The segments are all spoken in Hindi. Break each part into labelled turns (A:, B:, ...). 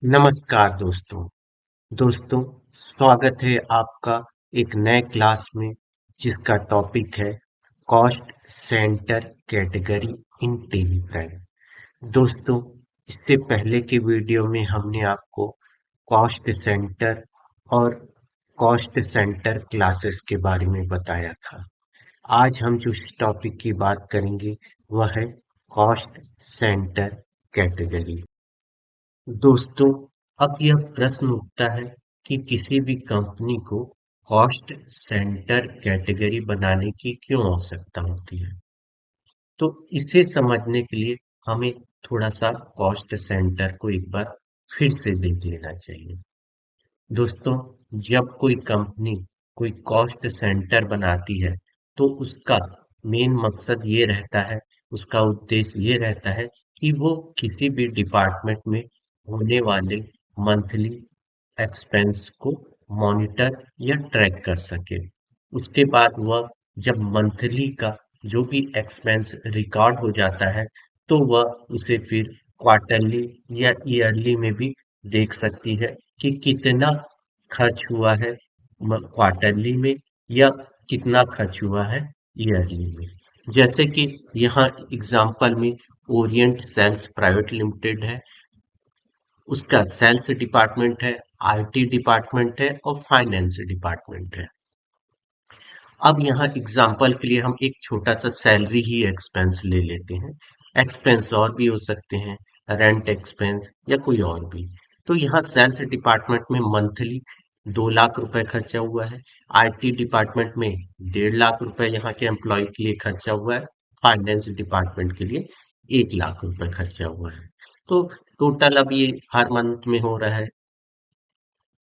A: नमस्कार दोस्तों। दोस्तों, स्वागत है आपका एक नए क्लास में जिसका टॉपिक है कॉस्ट सेंटर कैटेगरी इन टेलीप्राइम। दोस्तों, इससे पहले के वीडियो में हमने आपको कॉस्ट सेंटर और कॉस्ट सेंटर क्लासेस के बारे में बताया था। आज हम जो इस टॉपिक की बात करेंगे वह है कॉस्ट सेंटर कैटेगरी। दोस्तों, अब यह प्रश्न उठता है कि किसी भी कंपनी को कॉस्ट सेंटर कैटेगरी बनाने की क्यों आवश्यकता होती है। तो इसे समझने के लिए हमें थोड़ा सा कॉस्ट सेंटर को एक बार फिर से देख लेना चाहिए। दोस्तों, जब कोई कंपनी कोई कॉस्ट सेंटर बनाती है तो उसका मेन मकसद ये रहता है, उसका उद्देश्य ये रहता है कि वो किसी भी डिपार्टमेंट में होने वाले मंथली एक्सपेंस को मॉनिटर या ट्रैक कर सके। उसके बाद वह जब मंथली का जो भी एक्सपेंस रिकॉर्ड हो जाता है तो वह उसे फिर क्वार्टरली या ईयरली में भी देख सकती है कि कितना खर्च हुआ है क्वार्टरली में या कितना खर्च हुआ है ईयरली में। जैसे कि यहाँ एग्जांपल में ओरिएंट सेल्स प्राइवेट लिमिटेड है, उसका सेल्स डिपार्टमेंट है, आईटी डिपार्टमेंट है और फाइनेंस डिपार्टमेंट है। अब यहाँ एग्जाम्पल के लिए हम एक छोटा सा सैलरी ही एक्सपेंस ले लेते हैं। एक्सपेंस और भी हो सकते हैं, रेंट एक्सपेंस या कोई और भी। तो यहाँ सेल्स डिपार्टमेंट में मंथली 2 लाख रुपए खर्चा हुआ है। आईटी डिपार्टमेंट में 1.5 लाख रुपए यहाँ के एम्प्लॉय के लिए खर्चा हुआ है। फाइनेंस डिपार्टमेंट के लिए 1 लाख रुपए खर्चा हुआ है। तो टोटल अब ये हर मंथ में हो रहा है,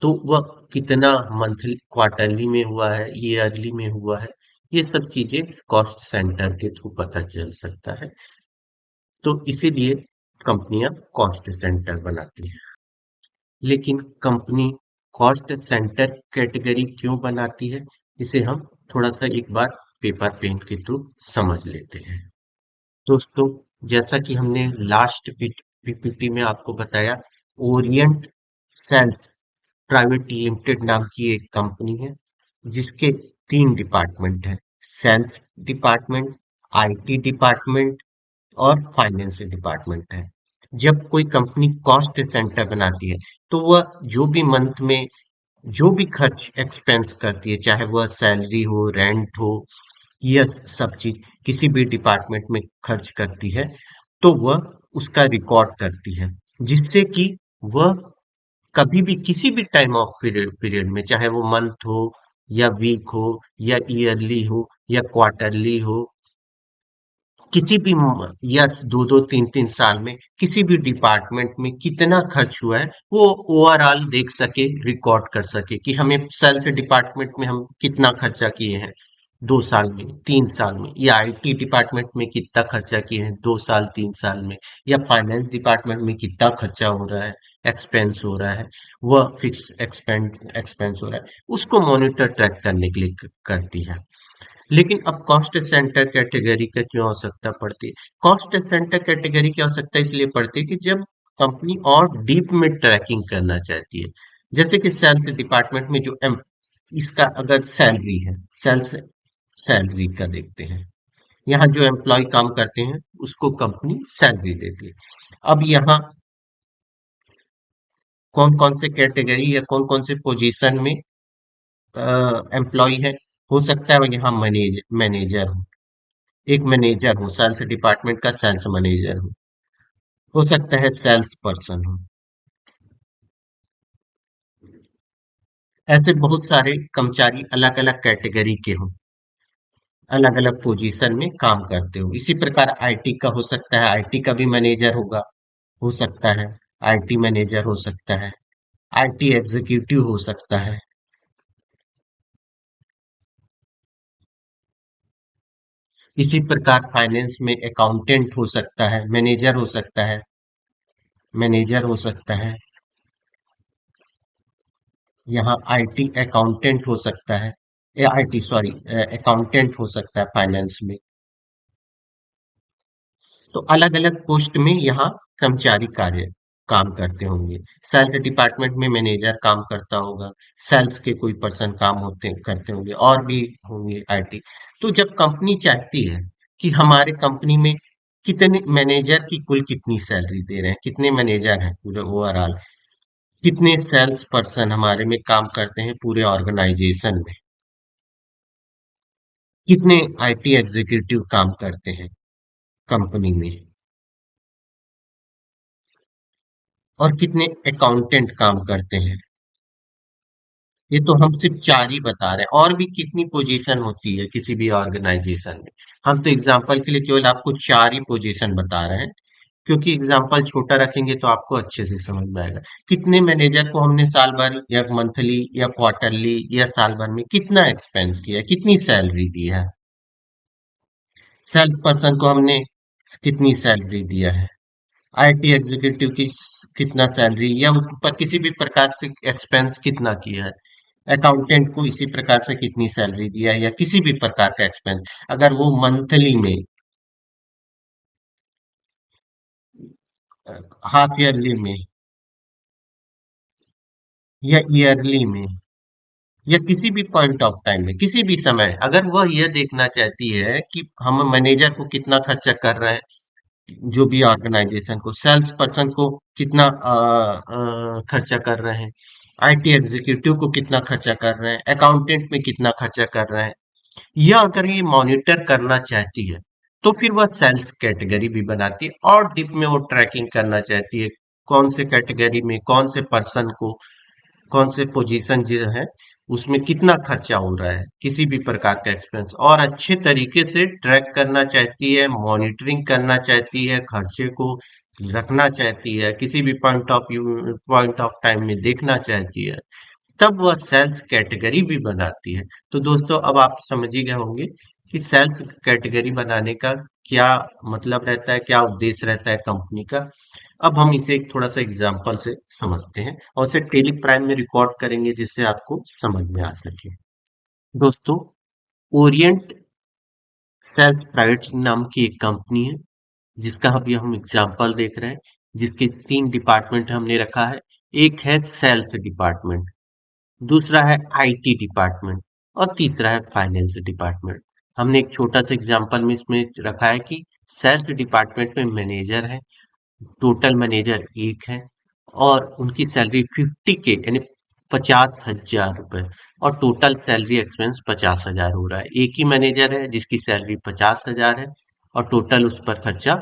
A: तो वह कितना मंथली क्वार्टरली में हुआ है, ईयरली में हुआ है, ये सब चीजें कॉस्ट सेंटर के थ्रू पता चल सकता है। तो इसीलिए कंपनियां कॉस्ट सेंटर बनाती हैं। लेकिन कंपनी कॉस्ट सेंटर कैटेगरी क्यों बनाती है, इसे हम थोड़ा सा एक बार पेपर पेन के थ्रू समझ लेते हैं। दोस्तों, जैसा कि हमने लास्ट पीपीटी में आपको बताया, ओरिएंट सेल्स प्राइवेट लिमिटेड नाम की एक कंपनी है जिसके 3 डिपार्टमेंट है। सेल्स डिपार्टमेंट, आईटी डिपार्टमेंट और फाइनेंस डिपार्टमेंट है। जब कोई कंपनी कॉस्ट सेंटर बनाती है तो वह जो भी मंथ में जो भी खर्च एक्सपेंस करती है, चाहे वह सैलरी हो, रेंट हो, यह सब चीज किसी भी डिपार्टमेंट में खर्च करती है तो वह उसका रिकॉर्ड करती है, जिससे कि वह कभी भी किसी भी टाइम ऑफ पीरियड पीरियड में, चाहे वो मंथ हो या वीक हो या ईयरली हो या क्वार्टरली हो, किसी भी या 2-2 3-3 साल में किसी भी डिपार्टमेंट में कितना खर्च हुआ है वो ओवरऑल देख सके, रिकॉर्ड कर सके कि हमें सेल्स डिपार्टमेंट में हम कितना खर्चा किए हैं 2 साल में, 3 साल में, या आईटी डिपार्टमेंट में कितना खर्चा किए हैं 2 साल 3 साल में, या फाइनेंस डिपार्टमेंट में कितना खर्चा हो रहा है, एक्सपेंस हो रहा है, वह फिक्स एक्सपेंस हो रहा है, उसको मॉनिटर ट्रैक करने के लिए करती है। लेकिन अब कॉस्ट सेंटर कैटेगरी का क्यों आवश्यकता पड़ती है? कॉस्ट सेंटर कैटेगरी की आवश्यकता इसलिए पड़ती है कि जब कंपनी और डीप में ट्रैकिंग करना चाहती है, जैसे कि सेल्स डिपार्टमेंट में जो इसका अगर सैलरी है, सेल्स सैलरी का देखते हैं, यहाँ जो एम्प्लॉय काम करते हैं उसको कंपनी सैलरी देती है। अब यहाँ कौन कौन से कैटेगरी या कौन कौन से पोजीशन में एम्प्लॉय है, हो सकता है यहाँ मैनेजर हो, एक मैनेजर हो, सेल्स डिपार्टमेंट का सेल्स मैनेजर हो सकता है सेल्स पर्सन हो। ऐसे बहुत सारे कर्मचारी अलग अलग कैटेगरी के हों, अलग अलग पोजीशन में काम करते हो। इसी प्रकार आईटी का हो सकता है, आईटी का भी मैनेजर होगा, हो सकता है आईटी मैनेजर हो सकता है, आईटी एग्जीक्यूटिव हो सकता है। इसी प्रकार फाइनेंस में अकाउंटेंट हो सकता है, मैनेजर हो सकता है, मैनेजर हो सकता है। यहाँ आईटी अकाउंटेंट हो सकता है, आईटी सॉरी अकाउंटेंट हो सकता है फाइनेंस में। तो अलग अलग पोस्ट में यहाँ कर्मचारी कार्य काम करते होंगे। सेल्स डिपार्टमेंट में मैनेजर काम करता होगा, सेल्स के कोई पर्सन काम होते करते होंगे और भी होंगे आईटी। तो जब कंपनी चाहती है कि हमारे कंपनी में कितने मैनेजर की कुल कितनी सैलरी दे रहे हैं, कितने मैनेजर हैं पूरे ओवरऑल, कितने सेल्स पर्सन हमारे में काम करते हैं पूरे ऑर्गेनाइजेशन में, कितने आईटी एग्जीक्यूटिव काम करते हैं कंपनी में, और कितने अकाउंटेंट काम करते हैं। ये तो हम सिर्फ चार ही बता रहे हैं, और भी कितनी पोजीशन होती है किसी भी ऑर्गेनाइजेशन में। हम तो एग्जांपल के लिए केवल आपको चार ही पोजीशन बता रहे हैं, क्योंकि एग्जांपल छोटा रखेंगे तो आपको अच्छे से समझ में आएगा। कितने मैनेजर को हमने साल भर या मंथली या क्वार्टरली या साल भर में कितना एक्सपेंस किया है, कितनी सैलरी दी है। सेल्स पर्सन को हमने कितनी सैलरी दिया है, आईटी एग्जीक्यूटिव की कितना सैलरी या उस पर किसी भी प्रकार से एक्सपेंस कितना किया है, अकाउंटेंट को इसी प्रकार से कितनी सैलरी दिया है या किसी भी प्रकार का एक्सपेंस, अगर वो मंथली में, हाफ ईयरली में या ईयरली में या किसी भी पॉइंट ऑफ टाइम में, किसी भी समय, अगर वह यह देखना चाहती है कि हम मैनेजर को कितना खर्चा कर रहे हैं, जो भी ऑर्गेनाइजेशन को, सेल्स पर्सन को कितना खर्चा कर रहे हैं, आईटी एग्जीक्यूटिव को कितना खर्चा कर रहे हैं, अकाउंटेंट में कितना खर्चा कर रहे हैं, या अगर ये मॉनिटर करना चाहती है तो फिर वह सेल्स कैटेगरी भी बनाती है और डिप में वो ट्रैकिंग करना चाहती है कौन से कैटेगरी में कौन से पर्सन को कौन से पोजीशन जो है उसमें कितना खर्चा हो रहा है, किसी भी प्रकार का एक्सपेंस, और अच्छे तरीके से ट्रैक करना चाहती है, मॉनिटरिंग करना चाहती है, खर्चे को रखना चाहती है, किसी भी पॉइंट ऑफ टाइम में देखना चाहती है, तब वह सेल्स कैटेगरी भी बनाती है। तो दोस्तों अब आप समझ ही गए होंगे कि सेल्स कैटेगरी बनाने का क्या मतलब रहता है, क्या उद्देश्य रहता है कंपनी का। अब हम इसे एक थोड़ा सा एग्जांपल से समझते हैं और इसे टेली प्राइम में रिकॉर्ड करेंगे जिससे आपको समझ में आ सके। दोस्तों, ओरिएंट सेल्स प्राइवेट नाम की एक कंपनी है जिसका अभी हम एग्जांपल देख रहे हैं, जिसके तीन डिपार्टमेंट हमने रखा है। एक है सेल्स डिपार्टमेंट, दूसरा है आईटी डिपार्टमेंट और तीसरा है फाइनेंस डिपार्टमेंट। हमने एक छोटा सा एग्जांपल में इसमें रखा है कि सेल्स डिपार्टमेंट में मैनेजर है, टोटल मैनेजर एक है और उनकी सैलरी 50K यानी 50,000 रुपए, और टोटल सैलरी एक्सपेंस 50,000 हो रहा है। एक ही मैनेजर है जिसकी सैलरी 50,000 है और टोटल उस पर खर्चा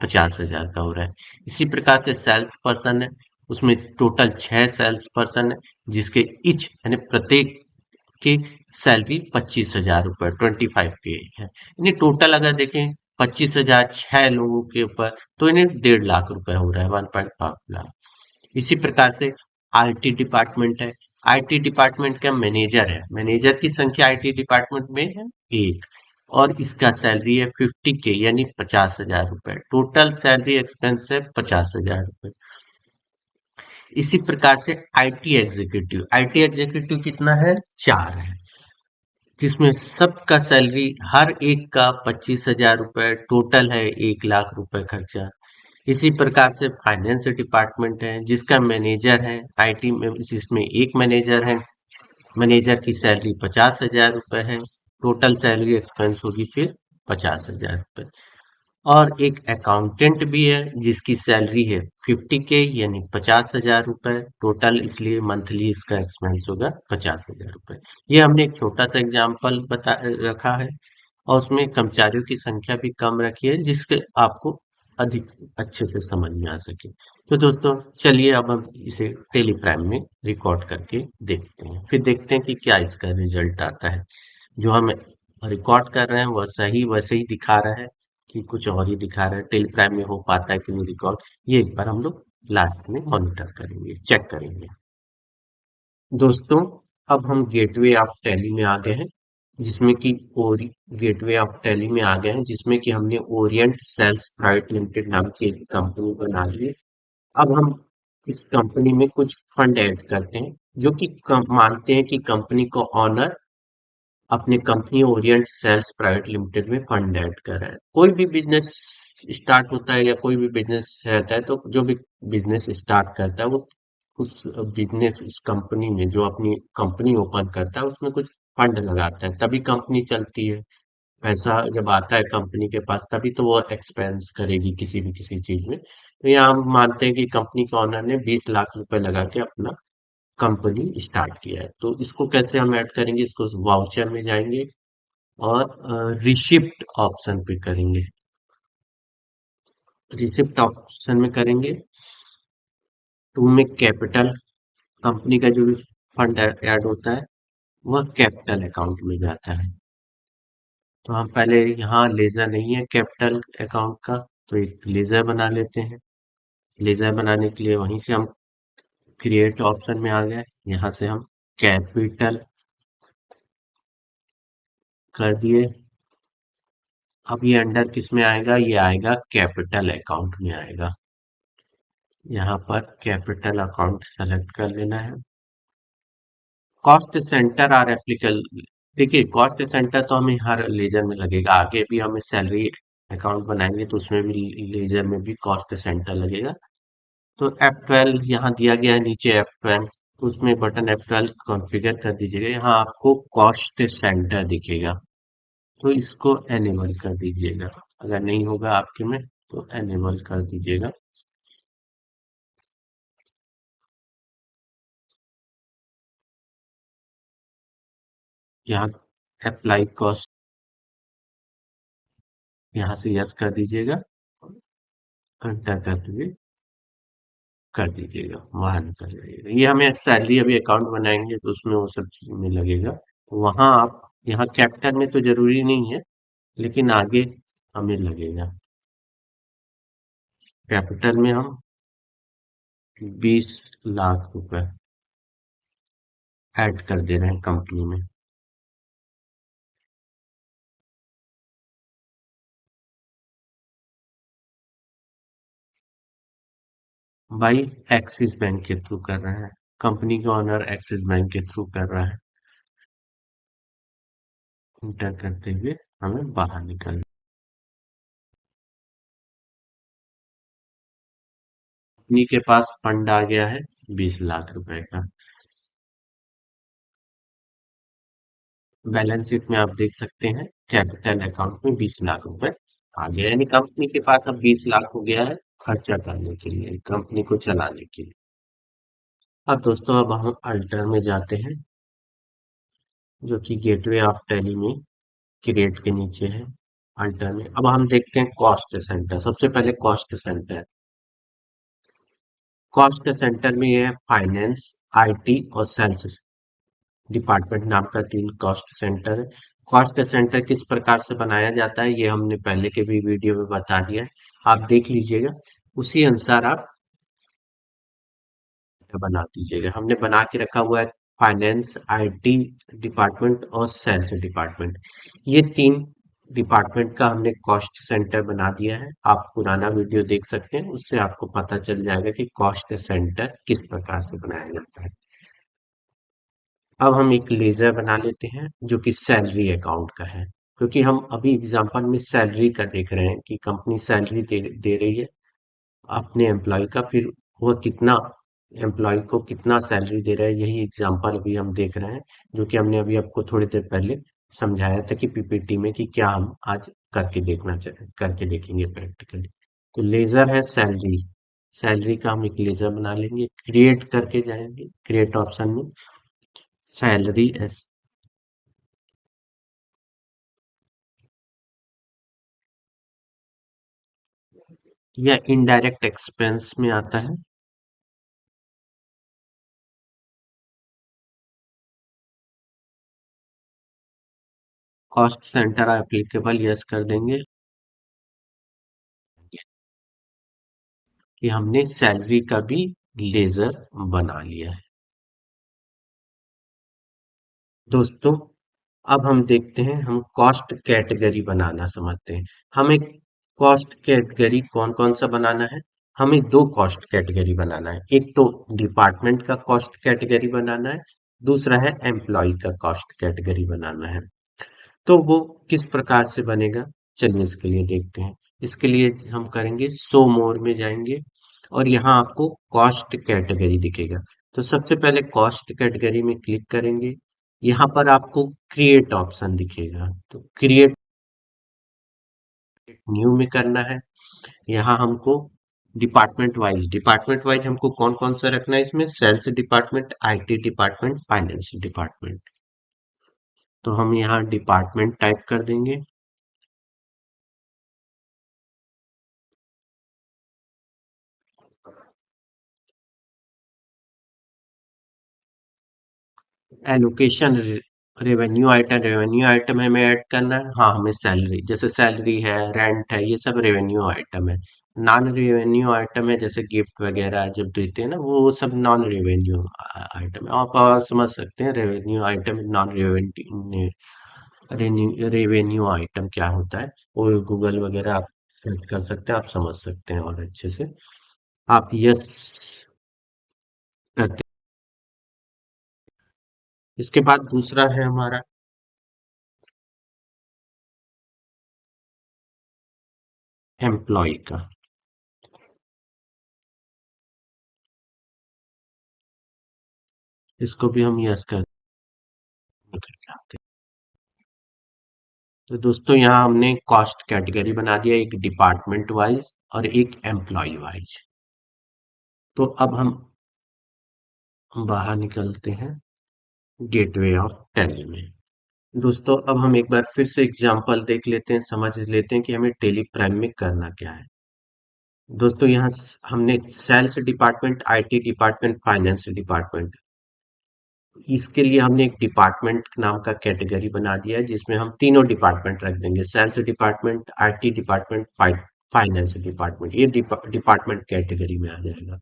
A: 50,000 का हो रहा है। इसी प्रकार से सेल्स पर्सन है, उसमें टोटल 6 सेल्स पर्सन है जिसके इच यानी प्रत्येक की सैलरी 25,000 रुपए 25K है। यानी टोटल अगर देखें 25,000 6 लोगों के ऊपर, तो इन्हें 1.5 लाख रुपए हो रहा है, 1.5 लाख। इसी प्रकार से आईटी डिपार्टमेंट है, आईटी डिपार्टमेंट का मैनेजर है, मैनेजर की संख्या आईटी डिपार्टमेंट में है एक, और इसका सैलरी है 50K यानी 50,000 रुपए, टोटल सैलरी एक्सपेंस है 50,000 रुपए। इसी प्रकार से आईटी एग्जीक्यूटिव कितना है, चार है, जिसमें सबका सैलरी हर एक का 25,000 रुपए, टोटल है 1 लाख रुपए खर्चा। इसी प्रकार से फाइनेंस डिपार्टमेंट है जिसका मैनेजर है आईटी में, जिसमें एक मैनेजर है, मैनेजर की सैलरी 50,000 रुपए है, टोटल सैलरी एक्सपेंस होगी फिर 50,000 रुपए। और एक अकाउंटेंट भी है जिसकी सैलरी है 50K यानी 50,000 रुपए, टोटल इसलिए मंथली इसका एक्सपेंस होगा 50,000 रुपए। ये हमने एक छोटा सा एग्जाम्पल बता रखा है और उसमें कर्मचारियों की संख्या भी कम रखी है जिसके आपको अधिक अच्छे से समझ में आ सके। तो दोस्तों चलिए अब हम इसे टेली प्राइम में रिकॉर्ड करके देखते हैं, फिर देखते हैं कि क्या इसका रिजल्ट आता है। जो हम रिकॉर्ड कर रहे हैं वह सही वैसे ही दिखा रहा है कि कुछ और ही दिखा रहा है, टेली प्राइम में हो पाता है कि नहीं रिकॉर्ड, ये एक बार हम लोग लास्ट में मॉनिटर करेंगे, चेक करेंगे। दोस्तों, अब हम गेटवे ऑफ टैली में आ गए हैं, जिसमें कि ओरी गेटवे ऑफ टैली में आ गए हैं जिसमें कि हमने ओरिएंट सेल्स प्राइवेट लिमिटेड नाम की एक कंपनी बना ली है। अब हम इस कंपनी में कुछ फंड ऐड करते हैं जो कि मानते हैं कि कंपनी को ऑनर अपने company Orient sales private limited में फंड ऐड कर रहा है। कोई भी बिजनेस स्टार्ट होता है या कोई भी बिजनेस रहता है, तो जो भी बिजनेस स्टार्ट करता है वो उस बिजनेस उस कंपनी में, जो अपनी कंपनी ओपन करता है उसमें कुछ फंड लगाता है, तभी कंपनी चलती है। पैसा जब आता है कंपनी के पास तभी तो वो एक्सपेंस करेगी किसी चीज में। तो यहाँ हम मानते हैं कि कंपनी के ऑनर ने 20 लाख रुपए लगा के अपना कंपनी स्टार्ट किया है। तो इसको कैसे हम ऐड करेंगे, इसको वाउचर में जाएंगे और रिसिप्ट ऑप्शन पे करेंगे। रिसिप्ट ऑप्शन में करेंगे, टू में कैपिटल, कंपनी का जो भी फंड ऐड होता है वह कैपिटल अकाउंट में जाता है। तो हम पहले, यहाँ लेजर नहीं है कैपिटल अकाउंट का, तो एक लेजर बना लेते हैं। लेजर बनाने के लिए वहीं से हम क्रिएट ऑप्शन में आ गए, यहाँ से हम कैपिटल कर दिए। अब ये अंडर किस में आएगा, ये आएगा कैपिटल अकाउंट में आएगा। यहाँ पर कैपिटल अकाउंट सेलेक्ट कर लेना है। Cost centre are applicable. देखिए कॉस्ट सेंटर तो हमें हर लेजर में लगेगा, आगे भी हम सैलरी अकाउंट बनाएंगे तो उसमें भी लेजर में भी कॉस्ट सेंटर लगेगा। तो F12 यहाँ दिया गया है, नीचे F12, तो उसमें बटन F12 कॉन्फ़िगर कर दीजिएगा। यहाँ आपको कॉस्ट सेंटर दिखेगा, तो इसको एनेबल कर दीजिएगा। अगर नहीं होगा आपके में तो एनेबल कर दीजिएगा। यहाँ अप्लाई कॉस्ट, यहाँ से यस कर दीजिएगा, एंटर कर दीजिए, कर दीजिएगा, वहां निकल जाइएगा। ये हमें सैलरी अभी अकाउंट बनाएंगे तो उसमें वो सब चीज में लगेगा। वहां आप, यहाँ कैपिटल में तो जरूरी नहीं है, लेकिन आगे हमें लगेगा। कैपिटल में हम 20 लाख रुपए ऐड कर दे रहे हैं कंपनी में। भाई एक्सिस बैंक के थ्रू कर रहे हैं, कंपनी का ऑनर एक्सिस बैंक के थ्रू कर रहा है। इंटर करते हुए हमें बाहर निकल, कंपनी के पास फंड आ गया है 20 लाख रुपए का। बैलेंस शीट में आप देख सकते हैं कैपिटल अकाउंट में 20 लाख रुपए आ गया, यानी कंपनी के पास अब 20 लाख हो गया है खर्चा करने के लिए, कंपनी को चलाने के लिए। अब दोस्तों अब हम अल्टर में जाते हैं, जो कि गेटवे ऑफ टैली में क्रिएट के नीचे है। अल्टर में अब हम देखते हैं कॉस्ट सेंटर। सबसे पहले कॉस्ट सेंटर, कॉस्ट सेंटर में ये है फाइनेंस, आईटी और सेल्स डिपार्टमेंट नाम का 3 कॉस्ट सेंटर है। कॉस्ट सेंटर किस प्रकार से बनाया जाता है ये हमने पहले के भी वीडियो में बता दिया है, आप देख लीजिएगा, उसी अनुसार आप बना दीजिएगा। हमने बना के रखा हुआ है फाइनेंस, आईटी डिपार्टमेंट और सेल्स डिपार्टमेंट, ये 3 डिपार्टमेंट का हमने कॉस्ट सेंटर बना दिया है। आप पुराना वीडियो देख सकते हैं, उससे आपको पता चल जाएगा कि कॉस्ट सेंटर किस प्रकार से बनाया जाता है। अब हम एक लेजर बना लेते हैं जो कि सैलरी अकाउंट का है, क्योंकि हम अभी एग्जांपल में सैलरी का देख रहे हैं कि कंपनी सैलरी दे रही है अपने एम्प्लॉय का, फिर वह कितना, एम्प्लॉय को कितना सैलरी दे रहा है, यही एग्जांपल अभी हम देख रहे हैं, जो कि हमने अभी आपको थोड़ी देर पहले समझाया था कि पीपीटी में कि क्या हम आज करके देखना चाहें, करके देखेंगे प्रैक्टिकली। तो लेजर है सैलरी, सैलरी का हम एक लेजर बना लेंगे, क्रिएट करके जाएंगे क्रिएट ऑप्शन में, सैलरी या इनडायरेक्ट एक्सपेंस में आता है। कॉस्ट सेंटर एप्लीकेबल यस कर देंगे कि हमने सैलरी का भी लेजर बना लिया है। दोस्तों अब हम देखते हैं, हम कॉस्ट कैटेगरी बनाना समझते हैं। हमें कॉस्ट कैटेगरी कौन कौन सा बनाना है, हमें 2 कॉस्ट कैटेगरी बनाना है, एक तो डिपार्टमेंट का कॉस्ट कैटेगरी बनाना है, दूसरा है एम्प्लॉय का कॉस्ट कैटेगरी बनाना है। तो वो किस प्रकार से बनेगा, चलिए इसके लिए देखते हैं। इसके लिए हम करेंगे शो मोर में जाएंगे और यहाँ आपको कॉस्ट कैटेगरी दिखेगा। तो सबसे पहले कॉस्ट कैटेगरी में क्लिक करेंगे। यहाँ पर आपको क्रिएट ऑप्शन दिखेगा, तो क्रिएट न्यू में करना है। यहाँ हमको डिपार्टमेंट वाइज हमको कौन कौन सा रखना है, इसमें sales department, IT department, finance department. तो हम यहाँ डिपार्टमेंट टाइप कर देंगे। एलोकेशन रेवेन्यू आइटम हमें ऐड करना है। हाँ, हमें सैलरी, जैसे सैलरी है, रेंट है, ये सब रेवेन्यू आइटम है। नॉन रेवेन्यू आइटम है जैसे गिफ्ट वगैरह जब देते हैं ना, वो सब नॉन रेवेन्यू आइटम है। आप और समझ सकते हैं revenue item, non revenue revenue item क्या होता है। वो गूगल वगैरह आप सर्च कर सकते हैं, आप समझ सकते हैं और अच्छे से। आप यस करते। इसके बाद दूसरा है हमारा एम्प्लॉय का। इसको भी हम यस कर सकते हैं। तो दोस्तों यहाँ हमने कॉस्ट कैटेगरी बना दिया, एक डिपार्टमेंट वाइज और एक एम्प्लॉय वाइज। तो अब हम बाहर निकलते हैं गेटवे ऑफ टैली में। दोस्तों अब हम एक बार फिर से एग्जांपल देख लेते हैं, समझ लेते हैं कि हमें टेली प्राइम में करना क्या है। दोस्तों यहाँ हमने sales department, IT department, finance department, इसके लिए हमने एक डिपार्टमेंट नाम का कैटेगरी बना दिया है जिसमें हम तीनों डिपार्टमेंट रख देंगे, sales department, IT department, finance department. ये डिपार्टमेंट कैटेगरी में आ जाएगा।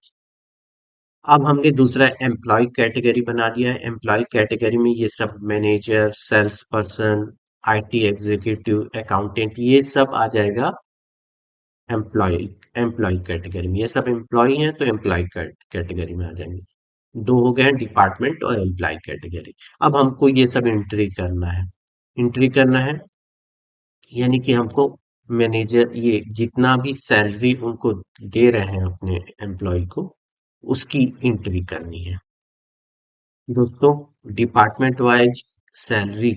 A: अब हमने दूसरा एम्प्लॉय कैटेगरी बना दिया है। एम्प्लॉय कैटेगरी में ये सब manager, sales person, IT executive, accountant, ये सब आ जाएगा एम्प्लॉय एम्प्लॉय कैटेगरी में। ये सब एम्प्लॉय हैं तो एम्प्लॉय कैटेगरी में आ जाएंगे। दो हो गए डिपार्टमेंट और एम्प्लॉय कैटेगरी। अब हमको ये सब एंट्री करना है। एंट्री करना है यानी कि हमको मैनेजर ये जितना भी सैलरी उनको दे रहे हैं अपने एम्प्लॉय को, उसकी एंट्री करनी है। दोस्तों department wise salary,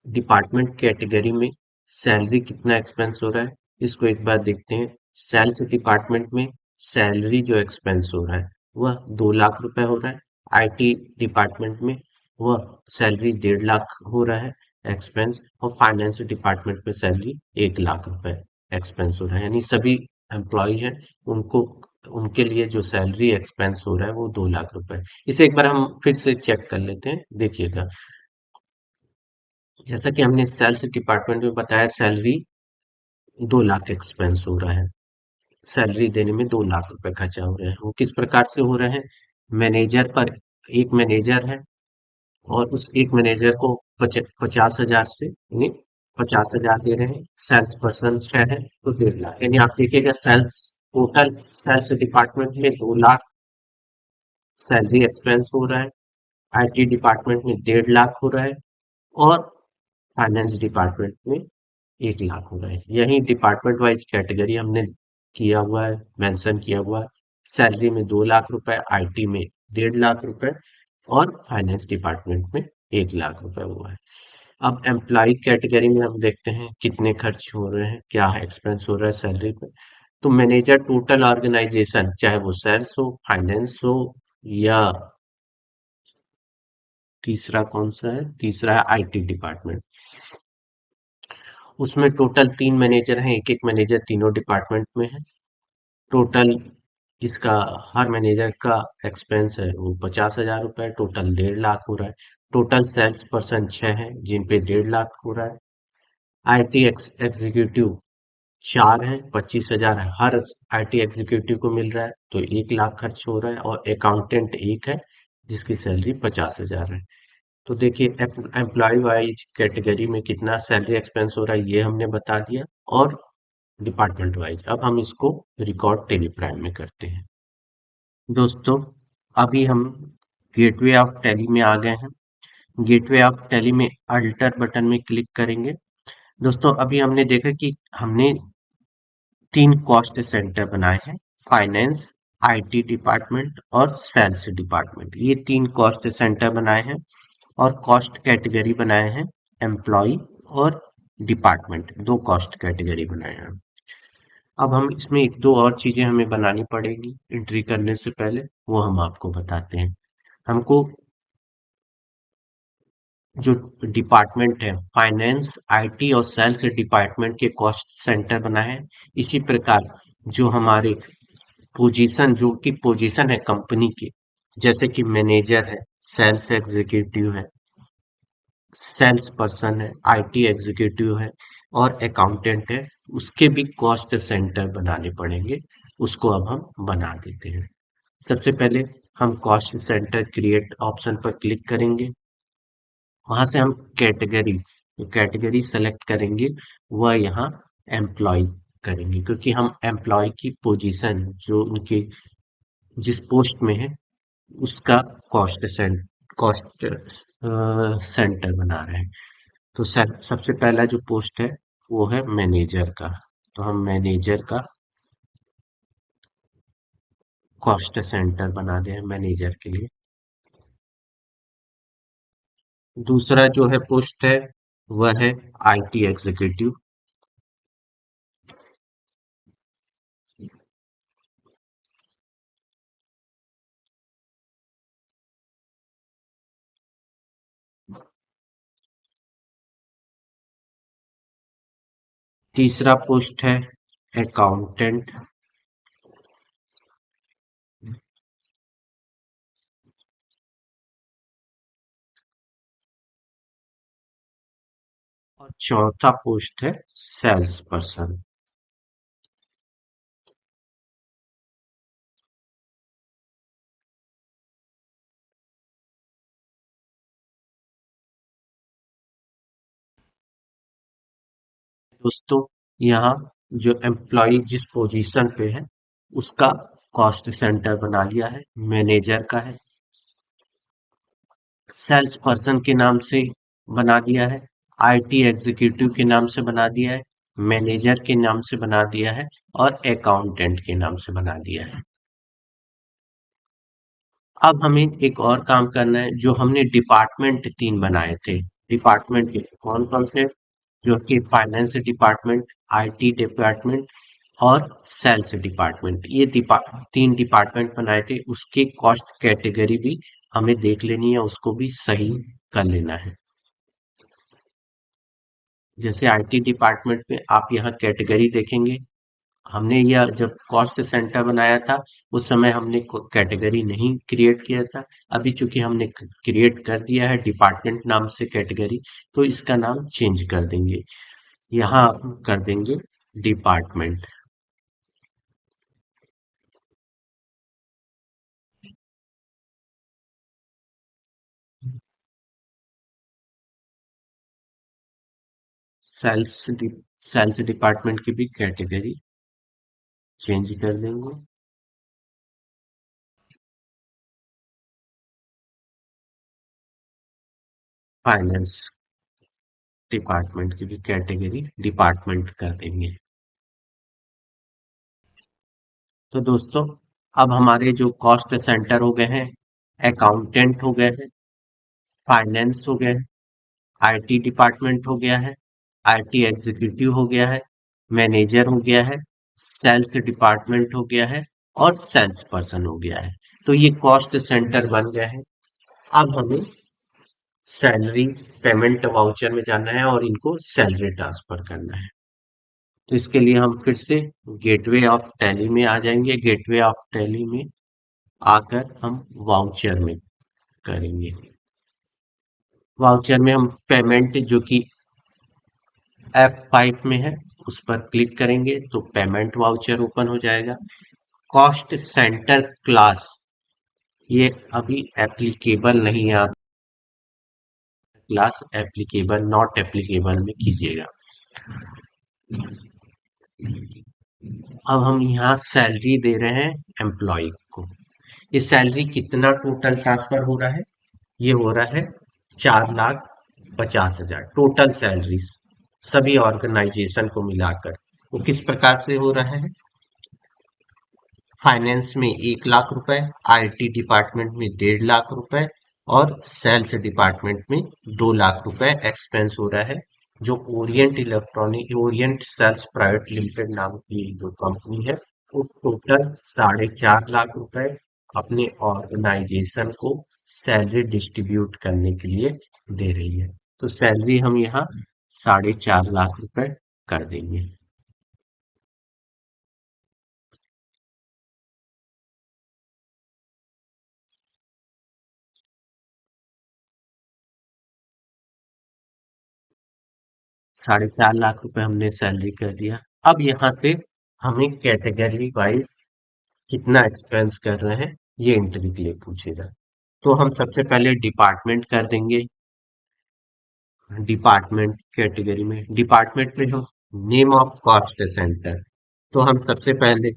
A: department category में सैलरी कितना एक्सपेंस हो रहा है, इसको एक बार देखते हैं। सेल्स डिपार्टमेंट में सैलरी जो एक्सपेंस हो रहा है वह 2 लाख रुपए हो रहा है। आईटी डिपार्टमेंट में वह सैलरी 1.5 लाख हो रहा है एक्सपेंस। और फाइनेंस डिपार्टमेंट में सैलरी 1 लाख रुपए एक्सपेंस हो रहा है। यानी सभी एम्प्लॉय हैं, उनको उनके लिए जो सैलरी एक्सपेंस हो रहा है वो 2 लाख रुपए। इसे एक बार हम फिर से चेक कर लेते हैं, देखिएगा। जैसा कि हमने सेल्स डिपार्टमेंट में बताया, सैलरी 2 लाख एक्सपेंस हो रहा है। सैलरी देने में 2 लाख रुपए खर्चा हो रहे हैं। वो किस प्रकार से हो रहे हैं, मैनेजर पर, एक मैनेजर है और उस एक मैनेजर को 50,000 से यानी 50,000 दे रहे हैं। सेल्स पर्सन 6 है तो 1.5 लाख, यानी आप देखिएगा टोटल सेल्स डिपार्टमेंट में 2 लाख सैलरी एक्सपेंस हो रहा है, आईटी डिपार्टमेंट में 1.5 लाख हो रहा है और फाइनेंस डिपार्टमेंट में 1 लाख हो रहा है। यही डिपार्टमेंट वाइज कैटेगरी हमने किया हुआ है, मेंशन किया हुआ है। सैलरी में 2 लाख रुपए, आईटी में 1.5 लाख रुपए और फाइनेंस डिपार्टमेंट में 1 लाख रुपए हुआ है। अब एम्प्लॉय कैटेगरी में हम देखते हैं कितने खर्च हो रहे हैं, क्या एक्सपेंस हो रहा है सैलरी पे। तो मैनेजर टोटल ऑर्गेनाइजेशन, चाहे वो सेल्स हो, फाइनेंस हो, या तीसरा कौन सा है, तीसरा है आईटी डिपार्टमेंट, उसमें टोटल 3 मैनेजर हैं, एक एक मैनेजर तीनों डिपार्टमेंट में है। टोटल इसका हर मैनेजर का एक्सपेंस है वो 50,000 रुपए, टोटल 1.5 लाख हो रहा है। टोटल सेल्स पर्सन 6 है जिन पे 1.5 लाख हो रहा है। आईटी एग्जीक्यूटिव 4 है, 25,000 हर आईटी एग्जीक्यूटिव को मिल रहा है, तो 1 लाख खर्च हो रहा है। और अकाउंटेंट एक है जिसकी सैलरी 50,000 है। तो देखिए एम्प्लॉय वाइज कैटेगरी में कितना सैलरी एक्सपेंस हो रहा है ये हमने बता दिया। और डिपार्टमेंट वाइज अब हम इसको रिकॉर्ड टेलीप्राइम में करते हैं। दोस्तों अभी हम गेटवे ऑफ टैली में आ गए हैं। गेटवे ऑफ टैली में अल्टर बटन में क्लिक करेंगे। दोस्तों अभी हमने देखा कि हमने तीन कॉस्ट सेंटर बनाए हैं, फाइनेंस, आईटी डिपार्टमेंट और सेल्स डिपार्टमेंट। ये तीन कॉस्ट सेंटर बनाए हैं और कॉस्ट कैटेगरी बनाए हैं, एम्प्लॉय और डिपार्टमेंट, दो कॉस्ट कैटेगरी बनाए हैं। अब हम इसमें एक दो और चीजें हमें बनानी पड़ेगी एंट्री करने से पहले, वो हम आपको बताते हैं। हमको जो डिपार्टमेंट है, फाइनेंस, आईटी और सेल्स डिपार्टमेंट के कॉस्ट सेंटर बनाए हैं। इसी प्रकार जो हमारे पोजीशन, जो कि पोजीशन है कंपनी की, जैसे कि मैनेजर है, सेल्स एग्जीक्यूटिव है, सेल्स पर्सन है, आईटी एग्जीक्यूटिव है और अकाउंटेंट है, उसके भी कॉस्ट सेंटर बनाने पड़ेंगे। उसको अब हम बना देते हैं। सबसे पहले हम कॉस्ट सेंटर क्रिएट ऑप्शन पर क्लिक करेंगे। वहां से हम कैटेगरी सेलेक्ट करेंगे, वह यहाँ एम्प्लॉय करेंगे, क्योंकि हम एम्प्लॉय की पोजीशन जो उनके जिस पोस्ट में है उसका कॉस्ट सेंटर बना रहे हैं। तो सबसे पहला जो पोस्ट है वो है मैनेजर का, तो हम मैनेजर का कॉस्ट सेंटर बना दें मैनेजर के लिए। दूसरा जो है पोस्ट है वह है आईटी एग्जीक्यूटिव। तीसरा पोस्ट है अकाउंटेंट। और चौथा पोस्ट है सेल्स पर्सन। दोस्तों, यहाँ जो एम्प्लॉय जिस पोजीशन पे है उसका कॉस्ट सेंटर बना लिया है, मैनेजर का है, सेल्स पर्सन के नाम से बना दिया है, आईटी एग्जीक्यूटिव के नाम से बना दिया है, मैनेजर के नाम से बना दिया है और अकाउंटेंट के नाम से बना दिया है। अब हमें एक और काम करना है, जो हमने डिपार्टमेंट तीन बनाए थे, डिपार्टमेंट के कौन कौन से, जो कि फाइनेंस डिपार्टमेंट, आईटी डिपार्टमेंट और सेल्स डिपार्टमेंट, ये तीन डिपार्टमेंट बनाए थे, उसकी कॉस्ट कैटेगरी भी हमें देख लेनी है, उसको भी सही कर लेना है। जैसे आईटी डिपार्टमेंट में आप यहाँ कैटेगरी देखेंगे, हमने यह जब कॉस्ट सेंटर बनाया था उस समय हमने कैटेगरी नहीं क्रिएट किया था। अभी चूंकि हमने क्रिएट कर दिया है डिपार्टमेंट नाम से कैटेगरी, तो इसका नाम चेंज कर देंगे, यहाँ कर देंगे डिपार्टमेंट। सेल्स सेल्स डिपार्टमेंट की भी कैटेगरी चेंज कर देंगे। फाइनेंस डिपार्टमेंट की भी कैटेगरी डिपार्टमेंट कर देंगे। तो दोस्तों, अब हमारे जो कॉस्ट सेंटर हो गए हैं, अकाउंटेंट हो गए हैं, फाइनेंस हो गए हैं, आईटी डिपार्टमेंट हो गया है, आईटी एग्जीक्यूटिव हो गया है, मैनेजर हो गया है, सेल्स डिपार्टमेंट हो गया है और सेल्स पर्सन हो गया है। तो ये कॉस्ट सेंटर बन गया है। अब हमें सैलरी पेमेंट वाउचर में जाना है और इनको सैलरी ट्रांसफर करना है। तो इसके लिए हम फिर से गेटवे ऑफ टैली में आ जाएंगे। गेटवे ऑफ टैली में आकर हम वाउचर में करेंगे। वाउचर में हम पेमेंट जो कि F5 में है उस पर क्लिक करेंगे तो पेमेंट वाउचर ओपन हो जाएगा। कॉस्ट सेंटर क्लास ये अभी एप्लीकेबल नहीं है, आप क्लास एप्लीकेबल नॉट एप्लीकेबल में कीजिएगा। अब हम यहाँ सैलरी दे रहे हैं एम्प्लॉय को। ये सैलरी कितना टोटल ट्रांसफर हो रहा है, ये हो रहा है 4,50,000 टोटल सैलरी, सभी ऑर्गेनाइजेशन को मिलाकर वो किस प्रकार से हो रहा है? फाइनेंस में 1 लाख रुपए, आईटी डिपार्टमेंट में 1.5 लाख रुपए और सेल्स डिपार्टमेंट में 2 लाख रुपए एक्सपेंस हो रहा है। जो ओरिएंट सेल्स प्राइवेट लिमिटेड नाम की जो कंपनी है, वो टोटल 4.5 लाख रुपए अपने ऑर्गेनाइजेशन को सैलरी डिस्ट्रीब्यूट करने के लिए दे रही है। तो सैलरी हम यहाँ 4.5 लाख रुपए कर देंगे। 4.5 लाख रुपए हमने सैलरी कर दिया। अब यहाँ से हमें कैटेगरी वाइज कितना एक्सपेंस कर रहे हैं ये एंट्री के लिए पूछेगा। तो हम सबसे पहले डिपार्टमेंट कर देंगे। डिपार्टमेंट कैटेगरी में डिपार्टमेंट में हम नेम ऑफ कॉस्ट सेंटर, तो हम सबसे पहले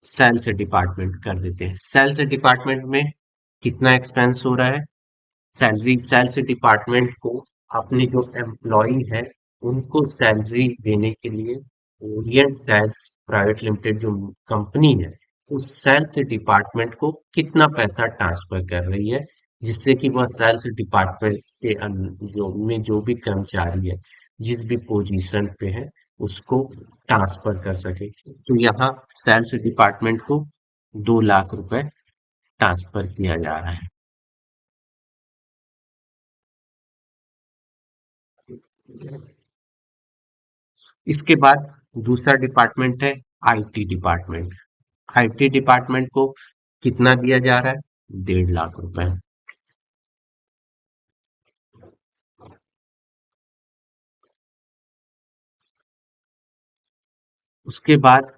A: सेल्स डिपार्टमेंट कर देते हैं। सेल्स डिपार्टमेंट में कितना एक्सपेंस हो रहा है? सैलरी सेल्स डिपार्टमेंट को अपने जो एम्प्लॉय है उनको सैलरी देने के लिए ओरिएंट सेल्स प्राइवेट लिमिटेड जो कंपनी है, उस सेल्स डिपार्टमेंट को कितना पैसा ट्रांसफर कर रही है, जिससे कि वह सेल्स डिपार्टमेंट के जो भी कर्मचारी है, जिस भी पोजीशन पे है, उसको ट्रांसफर कर सके। तो यहाँ सेल्स डिपार्टमेंट को 2 लाख रुपए ट्रांसफर किया जा रहा है। इसके बाद दूसरा डिपार्टमेंट है आईटी डिपार्टमेंट। आईटी डिपार्टमेंट को कितना दिया जा रहा है? 1.5 लाख रुपए। उसके बाद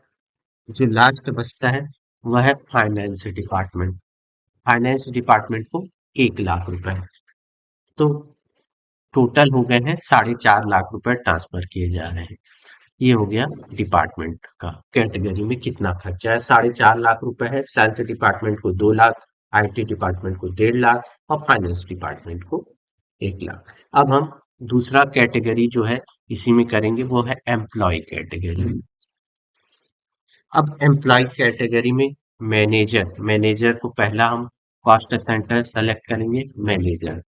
A: जो लास्ट बचता है वह है फाइनेंस डिपार्टमेंट। फाइनेंस डिपार्टमेंट को 1 लाख रुपए। तो टोटल हो गए हैं 4.5 लाख रुपए ट्रांसफर किए जा रहे हैं। ये हो गया डिपार्टमेंट का कैटेगरी में कितना खर्चा है। 4.5 लाख रुपए है, सेल्स डिपार्टमेंट को 2 लाख, आईटी डिपार्टमेंट को 1.5 लाख और फाइनेंस डिपार्टमेंट को 1 लाख। अब हम दूसरा कैटेगरी जो है इसी में करेंगे, वो है एम्प्लॉय कैटेगरी। अब एम्प्लॉय कैटेगरी में मैनेजर, मैनेजर को पहला हम कॉस्ट सेंटर सेलेक्ट करेंगे मैनेजर।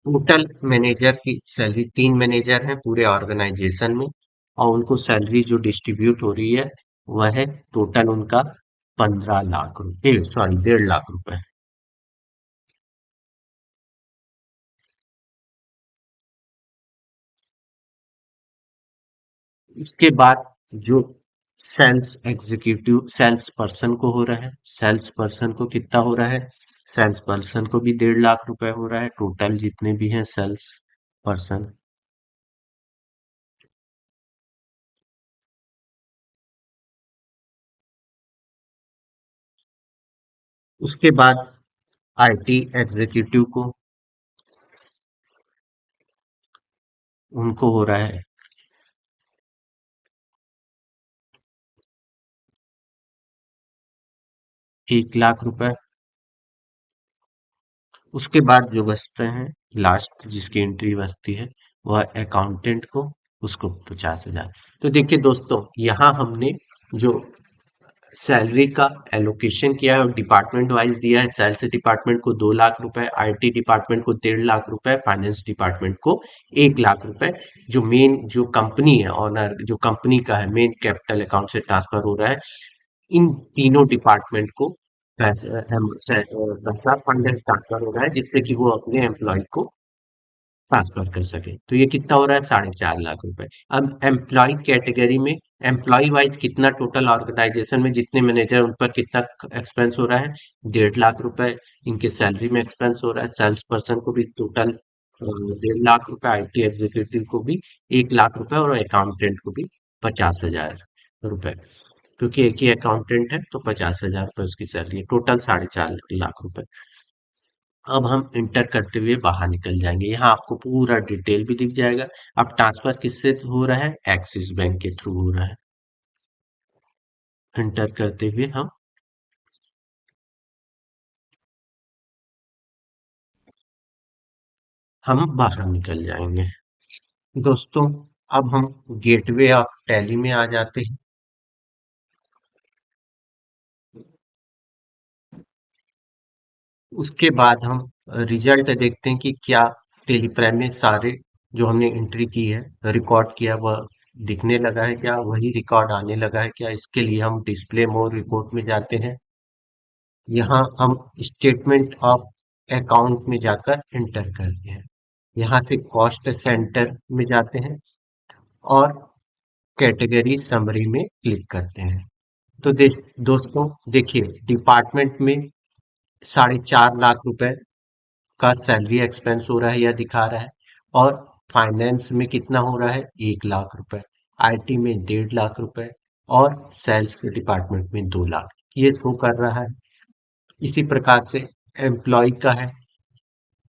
A: टोटल मैनेजर की सैलरी, 3 मैनेजर हैं पूरे ऑर्गेनाइजेशन में और उनको सैलरी जो डिस्ट्रीब्यूट हो रही है वह है टोटल उनका 15 लाख रुपए, सॉरी 1.5 लाख रुपए। इसके बाद जो सेल्स एग्जीक्यूटिव सेल्स पर्सन को हो रहा है, सेल्स पर्सन को कितना हो रहा है? सेल्स पर्सन को भी 1.5 लाख रुपए हो रहा है, टोटल जितने भी हैं सेल्स पर्सन। उसके बाद आईटी एग्जीक्यूटिव को उनको हो रहा है 1 लाख रुपए। उसके बाद जो बचते हैं लास्ट जिसकी एंट्री बचती है वह अकाउंटेंट को, उसको 50,000। तो देखिए दोस्तों, यहाँ हमने जो सैलरी का एलोकेशन किया है और डिपार्टमेंट वाइज दिया है। सेल्स डिपार्टमेंट को 2 लाख रुपए, आईटी डिपार्टमेंट को 1.5 लाख रुपए, फाइनेंस डिपार्टमेंट को 1 लाख रुपए। जो मेन जो कंपनी है, ऑनर जो कंपनी का है, मेन कैपिटल अकाउंट से ट्रांसफर हो रहा है। इन तीनों डिपार्टमेंट को पैसा फंड ट्रांसफर हो रहा है, जिससे कि वो अपने एम्प्लॉय को ट्रांसफर कर सके। तो ये कितना हो रहा है? 4.5 लाख रुपए। अब एम्प्लॉय कैटेगरी में एम्प्लॉय वाइज कितना टोटल ऑर्गेनाइजेशन में जितने मैनेजर उन पर कितना एक्सपेंस हो रहा है? 1.5 लाख रुपए इनके सैलरी में एक्सपेंस हो रहा है। सेल्स पर्सन को भी टोटल 1.5 लाख रुपए, आईटी एग्जीक्यूटिव को भी 1 लाख रुपए और अकाउंटेंट को भी 50,000 रुपए। क्योंकि एक ही अकाउंटेंट है तो 50,000 रुपए उसकी सैलरी है, टोटल 4.5 लाख रुपए। अब हम इंटर करते हुए बाहर निकल जाएंगे। यहाँ आपको पूरा डिटेल भी दिख जाएगा। अब ट्रांसफर किससे हो रहा है? एक्सिस बैंक के थ्रू हो रहा है। इंटर करते हुए हम बाहर निकल जाएंगे। दोस्तों, अब हम गेटवे ऑफ टैली में आ जाते हैं। उसके बाद हम रिजल्ट देखते हैं कि क्या टेलीप्राइम में सारे जो हमने एंट्री की है, रिकॉर्ड किया, वह दिखने लगा है क्या, वही रिकॉर्ड आने लगा है क्या। इसके लिए हम डिस्प्ले मोर रिपोर्ट में जाते हैं। यहाँ हम स्टेटमेंट ऑफ अकाउंट में जाकर एंटर करते हैं। यहाँ से कॉस्ट सेंटर में जाते हैं और कैटेगरी समरी में क्लिक करते हैं। तो दोस्तों देखिए, डिपार्टमेंट में 4.5 लाख रुपए का सैलरी एक्सपेंस हो रहा है या दिखा रहा है, और फाइनेंस में कितना हो रहा है, 1 लाख रुपए, आईटी में 1.5 लाख रुपए, और सेल्स डिपार्टमेंट में 2 लाख, ये शो कर रहा है। इसी प्रकार से एम्प्लॉय का है,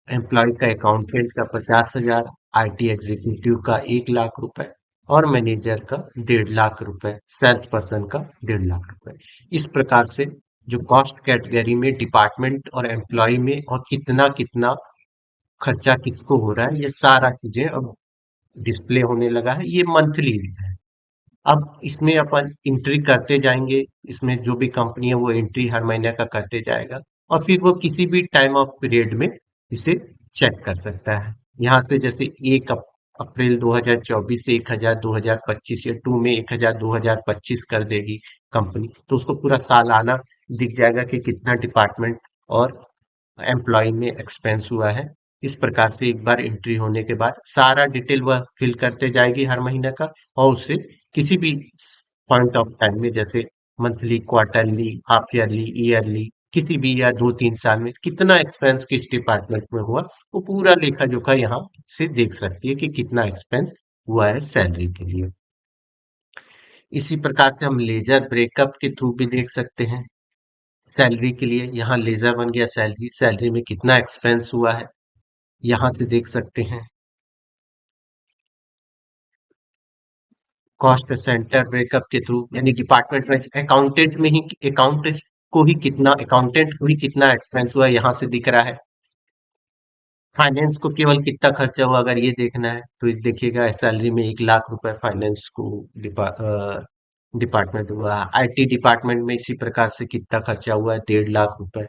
A: एम्प्लॉय का अकाउंटेंट का 50,000, आईटी एग्जीक्यूटिव का 1 लाख रुपए, और मैनेजर का 1.5 लाख रुपए, सेल्स पर्सन का 1.5 लाख रुपए। इस प्रकार से जो कॉस्ट कैटेगरी में डिपार्टमेंट और एम्प्लॉय में और कितना कितना खर्चा किसको हो रहा है, ये सारा चीजें अब डिस्प्ले होने लगा है। ये मंथली है। अब इसमें अपन एंट्री करते जाएंगे, इसमें जो भी कंपनी है वो एंट्री हर महीने का करते जाएगा, और फिर वो किसी भी टाइम ऑफ पीरियड में इसे चेक कर सकता है। यहाँ से जैसे 1 अप्रैल 2024 से 1,000 2025 या 2 में 1,000 2025 कर देगी कंपनी, तो उसको पूरा सालाना दिख जाएगा कि कितना डिपार्टमेंट और एम्प्लॉय में एक्सपेंस हुआ है। इस प्रकार से एक बार एंट्री होने के बाद सारा डिटेल वह फिल करते जाएगी हर महीने का, और उसे किसी भी पॉइंट ऑफ टाइम में, जैसे monthly, quarterly, half yearly, yearly, किसी भी, या 2-3 साल में कितना एक्सपेंस किस डिपार्टमेंट में हुआ, वो पूरा लेखा जोखा यहाँ से देख सकती है कि कितना एक्सपेंस हुआ है सैलरी के लिए। इसी प्रकार से हम लेजर ब्रेकअप के थ्रू भी देख सकते हैं। सैलरी के लिए यहाँ लेजर बन गया, सैलरी, सैलरी में कितना एक्सपेंस हुआ है यहाँ से देख सकते हैं। कॉस्ट सेंटर ब्रेकअप के थ्रू, यानी डिपार्टमेंट में अकाउंटेंट में ही, अकाउंटेंट को ही कितना एक्सपेंस हुआ यहाँ से दिख रहा है। फाइनेंस को केवल कितना खर्चा हुआ अगर ये देखना है तो ये देखिएगा, सैलरी में 1 लाख रुपए फाइनेंस को डिपार्टमेंट हुआ। आईटी डिपार्टमेंट में इसी प्रकार से कितना खर्चा हुआ है, 1.5 लाख रुपए।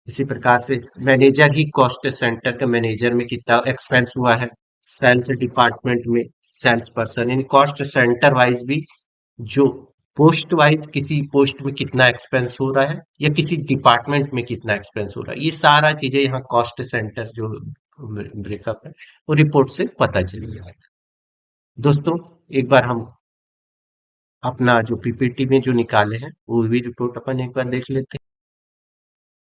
A: इसी प्रकार से मैनेजर ही, कॉस्ट सेंटर के मैनेजर में कितना एक्सपेंस हुआ है, सेल्स डिपार्टमेंट में सेल्स पर्सन, इन कॉस्ट सेंटर वाइज भी, जो पोस्ट वाइज किसी पोस्ट में कितना एक्सपेंस हो रहा है या किसी डिपार्टमेंट में कितना एक्सपेंस हो रहा है, ये सारा चीजें यहाँ कॉस्ट सेंटर जो ब्रेकअप है वो रिपोर्ट से पता चल जाएगा। दोस्तों, एक बार हम अपना जो पीपीटी में जो निकाले हैं वो भी रिपोर्ट अपन एक बार देख लेते हैं।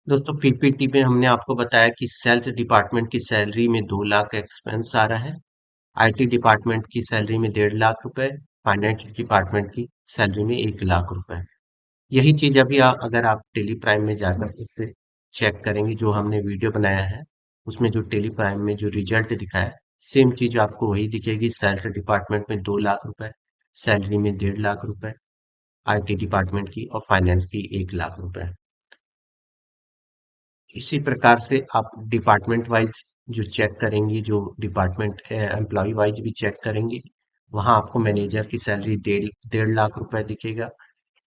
A: दोस्तों, पीपीटी में हमने आपको बताया कि सेल्स डिपार्टमेंट की सैलरी में 2 लाख एक्सपेंस आ रहा है, आईटी डिपार्टमेंट की सैलरी में 1.5 लाख रुपए, फाइनेंस डिपार्टमेंट की सैलरी में 1 लाख रुपए। यही चीज अभी अगर आप टेली प्राइम में जाकर इससे चेक करेंगे, जो हमने वीडियो बनाया है उसमें जो टेली प्राइम में जो रिजल्ट दिखा है, सेम चीज आपको वही दिखेगी। सेल्स डिपार्टमेंट में 2 लाख रुपए, सैलरी में 1.5 लाख रुपए, आईटी डिपार्टमेंट की और फाइनेंस की 1 लाख रुपए। इसी प्रकार से आप डिपार्टमेंट वाइज जो चेक करेंगे, जो डिपार्टमेंट एम्प्लॉय वाइज भी चेक करेंगे, वहां आपको मैनेजर की सैलरी 1.5 लाख रुपए दिखेगा,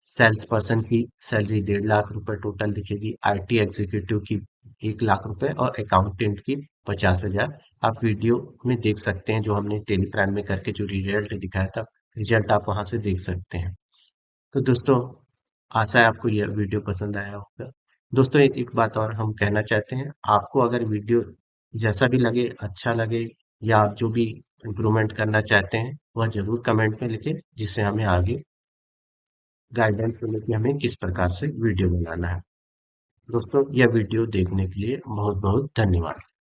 A: सेल्स पर्सन की सैलरी 1.5 लाख रुपए टोटल दिखेगी, आईटी एग्जीक्यूटिव की 1 लाख रुपए, और अकाउंटेंट की 50,000। आप वीडियो में देख सकते हैं, जो हमने टेलीग्राम में करके जो रिजल्ट दिखाया था, रिजल्ट आप वहां से देख सकते हैं। तो दोस्तों, आशा है आपको यह वीडियो पसंद आया होगा। दोस्तों, एक बात और हम कहना चाहते हैं, आपको अगर वीडियो जैसा भी लगे, अच्छा लगे, या आप जो भी इम्प्रूवमेंट करना चाहते हैं वह जरूर कमेंट में लिखें, जिससे हमें आगे गाइडेंस मिले कि हमें किस प्रकार से वीडियो बनाना है। दोस्तों, यह वीडियो देखने के लिए बहुत बहुत धन्यवाद।